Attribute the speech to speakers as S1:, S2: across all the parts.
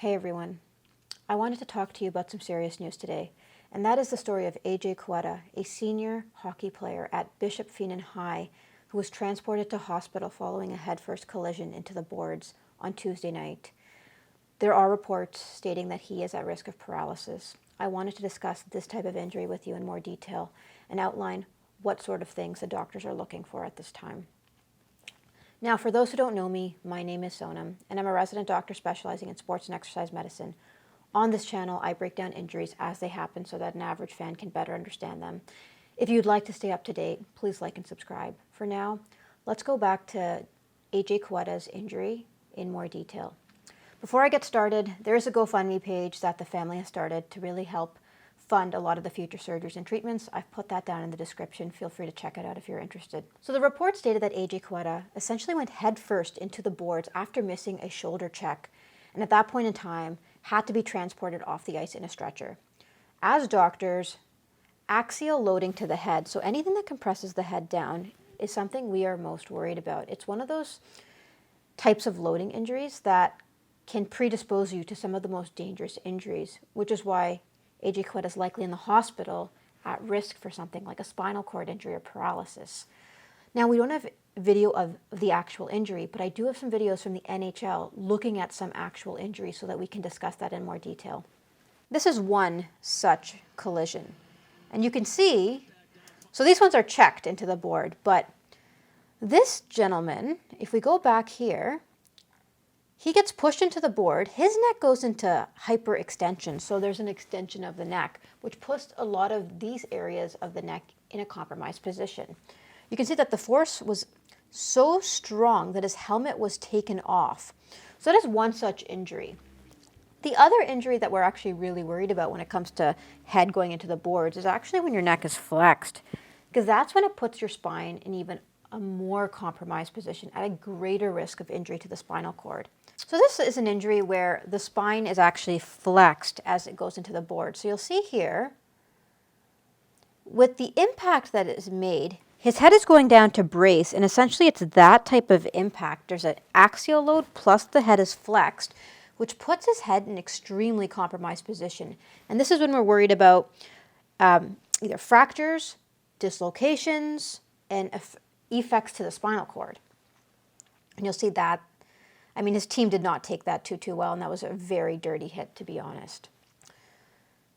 S1: Hey everyone, I wanted to talk to you about some serious news today, and that is the story of Quetta, a senior hockey player at Bishop Feehan High who was transported to hospital following a headfirst collision into the boards on Tuesday night. There are reports stating that he is at risk of paralysis. I wanted to discuss this type of injury with you in more detail and outline what sort of things the doctors are looking for at this time. Now, for those who don't know me, my name is Sonam, and I'm a resident doctor specializing in sports and exercise medicine. On this channel, I break down injuries as they happen so that an average fan can better understand them. If you'd like to stay up to date, please like and subscribe. For now, let's go back to Quetta's injury in more detail. Before I get started, there is a GoFundMe page that the family has started to really help fund a lot of the future surgeries and treatments. I've put that down in the description. Feel free to check it out if you're interested. So the report stated that Quetta essentially went headfirst into the boards after missing a shoulder check, and at that point in time had to be transported off the ice in a stretcher. As doctors, axial loading to the head, so anything that compresses the head down, is something we are most worried about. It's one of those types of loading injuries that can predispose you to some of the most dangerous injuries, which is why Quetta is likely in the hospital at risk for something like a spinal cord injury or paralysis. Now, we don't have video of the actual injury, but I do have some videos from the NHL looking at some actual injuries so that we can discuss that in more detail. This is one such collision. And you can see, so these ones are checked into the board, but this gentleman, if we go back here, he gets pushed into the board. His neck goes into hyperextension, so there's an extension of the neck, which puts a lot of these areas of the neck in a compromised position. You can see that the force was so strong that his helmet was taken off. So that is one such injury. The other injury that we're actually really worried about when it comes to head going into the boards is actually when your neck is flexed, because that's when it puts your spine in even a more compromised position at a greater risk of injury to the spinal cord. So this is an injury where the spine is actually flexed as it goes into the board. So you'll see here, with the impact that is made, his head is going down to brace, and essentially it's that type of impact. There's an axial load plus the head is flexed, which puts his head in an extremely compromised position. And this is when we're worried about either fractures, dislocations, and effects to the spinal cord. And you'll see that, I mean, his team did not take that too well, and that was a very dirty hit, to be honest.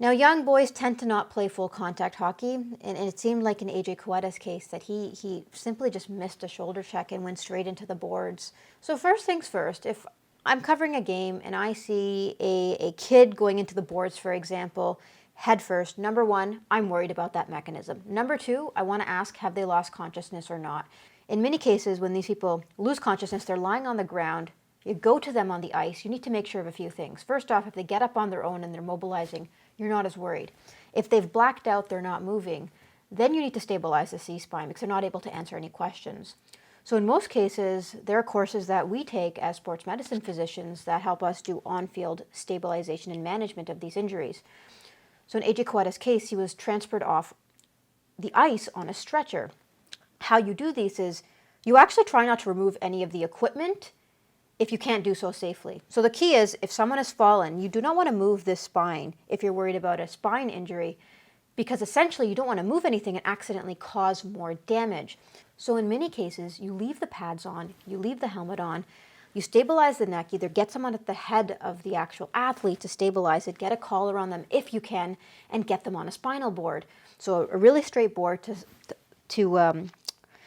S1: Now, young boys tend to not play full contact hockey, and it seemed like in Quetta's case that he simply just missed a shoulder check and went straight into the boards. So first things first, if I'm covering a game and I see a kid going into the boards, for example, head first, number one, I'm worried about that mechanism. Number two, I want to ask, have they lost consciousness or not? In many cases, when these people lose consciousness, they're lying on the ground. You go to them on the ice, you need to make sure of a few things. First off, if they get up on their own and they're mobilizing, you're not as worried. If they've blacked out, they're not moving, then you need to stabilize the C-spine because they're not able to answer any questions. So in most cases, there are courses that we take as sports medicine physicians that help us do on-field stabilization and management of these injuries. So in Quetta's case, he was transferred off the ice on a stretcher. How you do these is you actually try not to remove any of the equipment if you can't do so safely. So the key is, if someone has fallen, you do not want to move this spine if you're worried about a spine injury, because essentially you don't want to move anything and accidentally cause more damage. So in many cases, you leave the pads on, you leave the helmet on, you stabilize the neck, either get someone at the head of the actual athlete to stabilize it, get a collar on them if you can, and get them on a spinal board. So a really straight board to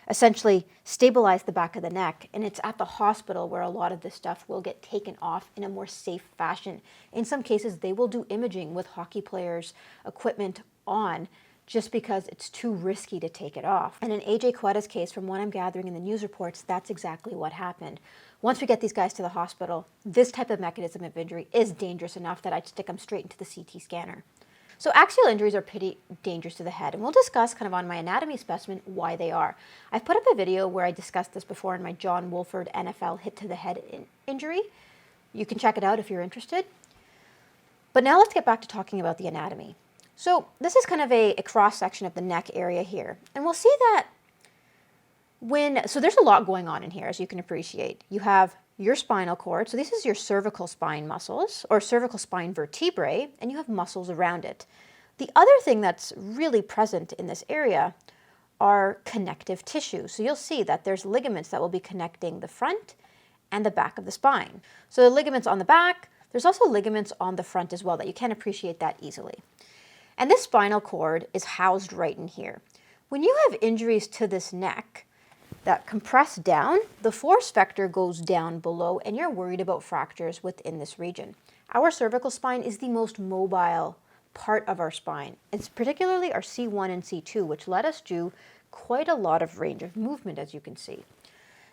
S1: essentially stabilize the back of the neck, and it's at the hospital where a lot of this stuff will get taken off in a more safe fashion. In some cases, they will do imaging with hockey players' equipment on just because it's too risky to take it off. And in Quetta's case, from what I'm gathering in the news reports, that's exactly what happened. Once we get these guys to the hospital, this type of mechanism of injury is dangerous enough that I'd stick them straight into the CT scanner. So axial injuries are pretty dangerous to the head, and we'll discuss kind of on my anatomy specimen why they are. I've put up a video where I discussed this before in my John Wolford NFL hit to the head injury. You can check it out if you're interested. But now let's get back to talking about the anatomy. So this is kind of a cross-section of the neck area here, and we'll see that so there's a lot going on in here, as you can appreciate. You have your spinal cord. So this is your cervical spine muscles or cervical spine vertebrae, and you have muscles around it. The other thing that's really present in this area are connective tissue. So you'll see that there's ligaments that will be connecting the front and the back of the spine. So the ligaments on the back, there's also ligaments on the front as well that you can't appreciate that easily. And this spinal cord is housed right in here. When you have injuries to this neck that compress down, the force vector goes down below and you're worried about fractures within this region. Our cervical spine is the most mobile part of our spine. It's particularly our C1 and C2, which let us do quite a lot of range of movement, as you can see.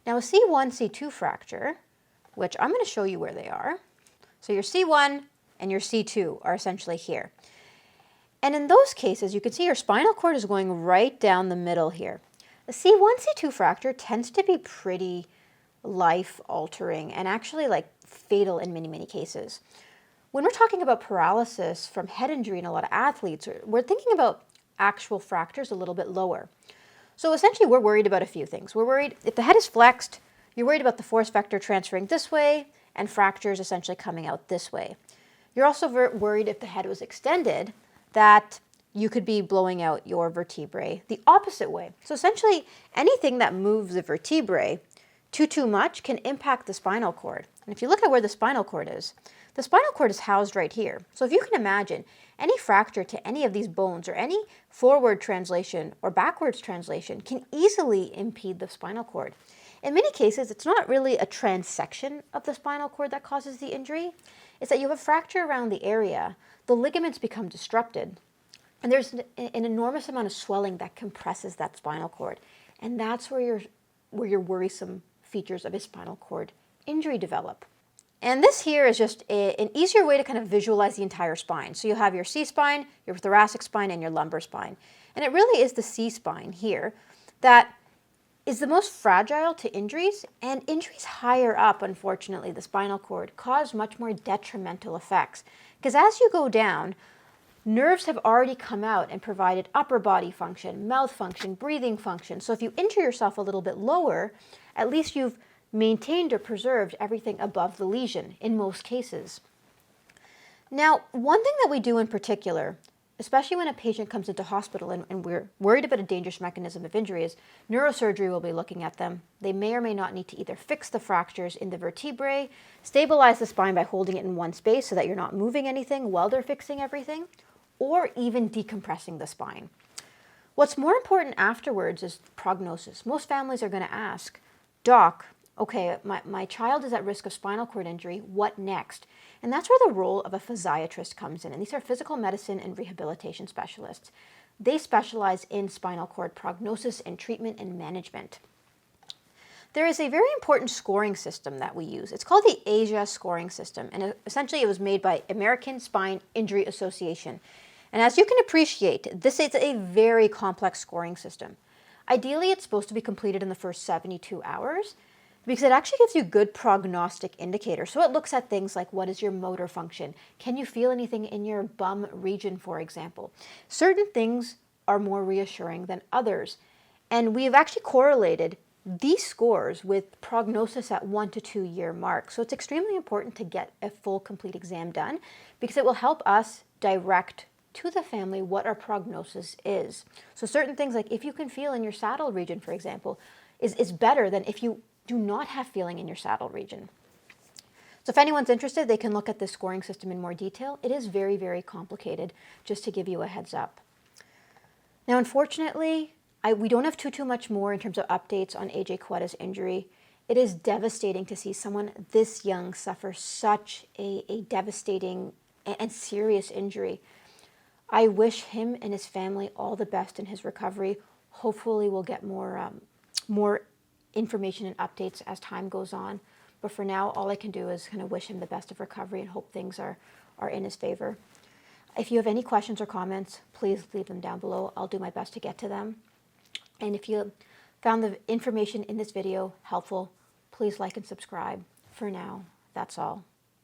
S1: Now a C1, C2 fracture, which I'm going to show you where they are. So your C1 and your C2 are essentially here. And in those cases, you can see your spinal cord is going right down the middle here. The C1, C2 fracture tends to be pretty life-altering and actually like fatal in many, many cases. When we're talking about paralysis from head injury in a lot of athletes, we're thinking about actual fractures a little bit lower. So essentially, we're worried about a few things. We're worried if the head is flexed, you're worried about the force vector transferring this way and fractures essentially coming out this way. You're also worried if the head was extended that you could be blowing out your vertebrae the opposite way. So essentially, anything that moves the vertebrae too much can impact the spinal cord. And if you look at where the spinal cord is housed right here. So if you can imagine any fracture to any of these bones or any forward translation or backwards translation can easily impede the spinal cord. In many cases, it's not really a transection of the spinal cord that causes the injury. It's that you have a fracture around the area, the ligaments become disrupted, and there's an enormous amount of swelling that compresses that spinal cord. And that's where your worrisome features of a spinal cord injury develop. And this here is just an easier way to kind of visualize the entire spine. So you have your C-spine, your thoracic spine, and your lumbar spine. And it really is the C-spine here that is the most fragile to injuries, and injuries higher up, unfortunately, the spinal cord cause much more detrimental effects. Because as you go down, nerves have already come out and provided upper body function, mouth function, breathing function. So if you injure yourself a little bit lower, at least you've maintained or preserved everything above the lesion in most cases. Now, one thing that we do in particular, especially when a patient comes into hospital and we're worried about a dangerous mechanism of injury, is neurosurgery will be looking at them. They may or may not need to either fix the fractures in the vertebrae, stabilize the spine by holding it in one space so that you're not moving anything while they're fixing everything, or even decompressing the spine. What's more important afterwards is prognosis. Most families are going to ask, Doc, okay, my child is at risk of spinal cord injury, what next? And that's where the role of a physiatrist comes in. And these are physical medicine and rehabilitation specialists. They specialize in spinal cord prognosis and treatment and management. There is a very important scoring system that we use. It's called the ASIA scoring system. And essentially it was made by American Spine Injury Association. And as you can appreciate, this is a very complex scoring system. Ideally, it's supposed to be completed in the first 72 hours. Because it actually gives you good prognostic indicators. So it looks at things like, what is your motor function? Can you feel anything in your bum region, for example? Certain things are more reassuring than others. And we've actually correlated these scores with prognosis at 1 to 2 year mark. So it's extremely important to get a full, complete exam done because it will help us direct to the family what our prognosis is. So certain things like if you can feel in your saddle region, for example, is better than if you do not have feeling in your saddle region. So if anyone's interested, they can look at this scoring system in more detail. It is very, very complicated, just to give you a heads up. Now, unfortunately, we don't have too much more in terms of updates on AJ Quetta's injury. It is devastating to see someone this young suffer such a devastating and serious injury. I wish him and his family all the best in his recovery. Hopefully we'll get more information and updates as time goes on. But for now, all I can do is kind of wish him the best of recovery and hope things are in his favor. If you have any questions or comments, please leave them down below. I'll do my best to get to them. And if you found the information in this video helpful, please like and subscribe. For now, that's all.